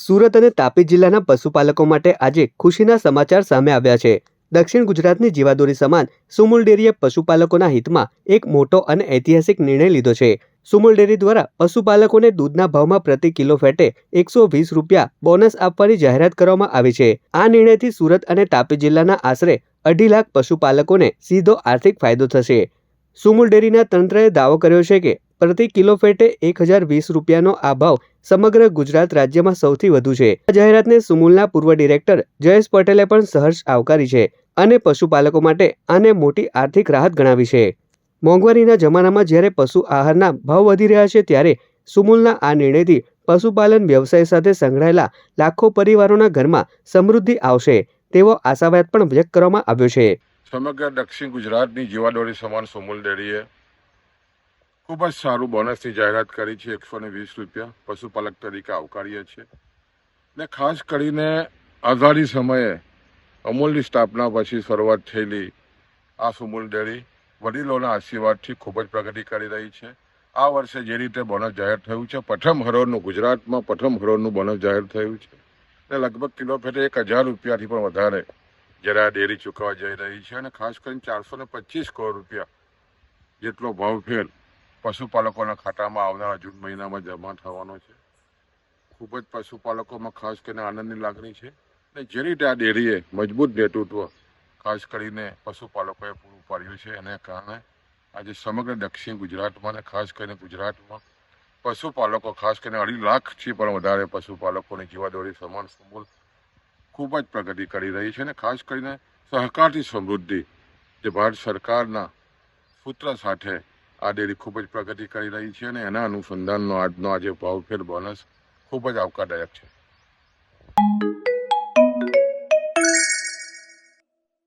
સુરત અને તાપી જિલ્લાના પશુપાલકો માટે આજે ખુશીના સમાચાર સામે આવ્યા છે। દક્ષિણ ગુજરાતની જીવાદોરી સમાન સુમુલ ડેરીએ પશુપાલકોના હિતમાં એક મોટો અને ઐતિહાસિક નિર્ણય લીધો છે। સુમુલ ડેરી દ્વારા પશુપાલકોને દૂધના ભાવમાં પ્રતિ કિલો ફેટે 120 રૂપિયા બોનસ આપવાની જાહેરાત કરવામાં આવી છે। આ નિર્ણયથી સુરત અને તાપી જિલ્લાના આશરે 2.5 લાખ પશુપાલકોને સીધો આર્થિક ફાયદો થશે। સુમુલ ડેરીના તંત્રએ દાવો કર્યો છે કે પ્રતિ કિલો ફેટે 1020 રૂપિયાનો આ ભાવ સમગ્ર ગુજરાત રાજ્યમાં સૌથી વધુ છે। આ જાહેરાતને સુમુલના પૂર્વ ડિરેક્ટર જયેશ પટેલે પણ સહર્ષ આવકારી છે અને પશુપાલકો માટે આને મોટી આર્થિક રાહત ગણાવી છે। મોંઘવારીના જમાનામાં જ્યારે પશુ આહારના ભાવ વધી રહ્યા છે ત્યારે સુમુલના આ નિર્ણયથી પશુપાલન વ્યવસાય સાથે સંકળાયેલા લાખો પરિવારોના ઘરમાં સમૃદ્ધિ આવશે તેવો આશાવાદ પણ વ્યક્ત કરવામાં આવ્યો છે। સમગ્ર દક્ષિણ ગુજરાતની જીવાદોરી સમાન સુમુલ ડેરીએ ખૂબ જ સારું બોનસની જાહેરાત કરી છે। 120 રૂપિયા પશુપાલક તરીકે આવકારીએ છીએ ને ખાસ કરીને આઝાદી સમયે અમૂલની સ્થાપના પછી શરૂઆત થયેલી આ સુમુલ ડેરી વડીલોના આશીર્વાદથી ખૂબ જ પ્રગતિ કરી રહી છે। આ વર્ષે જે રીતે બોનસ જાહેર થયું છે, પ્રથમ હરોળનું ગુજરાતમાં પ્રથમ હરોળનું બોનસ જાહેર થયું છે ને લગભગ કિલો ફેટે 1000 રૂપિયાથી પણ વધારે જ્યારે આ ડેરી ચૂકવવા જઈ રહી છે અને ખાસ કરીને 425 કરોડ રૂપિયા જેટલો ભાવફેર પશુપાલકોના ખાતામાં આવનારા જૂન મહિનામાં જમા થવાનો છે। ખૂબ જ પશુપાલકોમાં ખાસ કરીને આનંદની લાગણી છે અને જે રીતે આ ડેરીએ મજબૂત નેતૃત્વ ખાસ કરીને પશુપાલકોએ પૂરું પાડ્યું છે એને કારણે આજે સમગ્ર દક્ષિણ ગુજરાતમાં અને ખાસ કરીને ગુજરાતમાં પશુપાલકો ખાસ કરીને 2.5 લાખથી પણ વધારે પશુપાલકોની જીવાદોરી સમાન સુમુલ ખૂબ જ પ્રગતિ કરી રહી છે અને ખાસ કરીને સહકારથી સમૃદ્ધિ જે ભારત સરકારના સૂત્ર સાથે આ ડેરી ખૂબ જ પ્રગતિ કરી રહી છે અને એના અનુસંધાનનો આજનો આજે ભાવફેર બોનસ ખૂબ જ આવકારદાયક છે।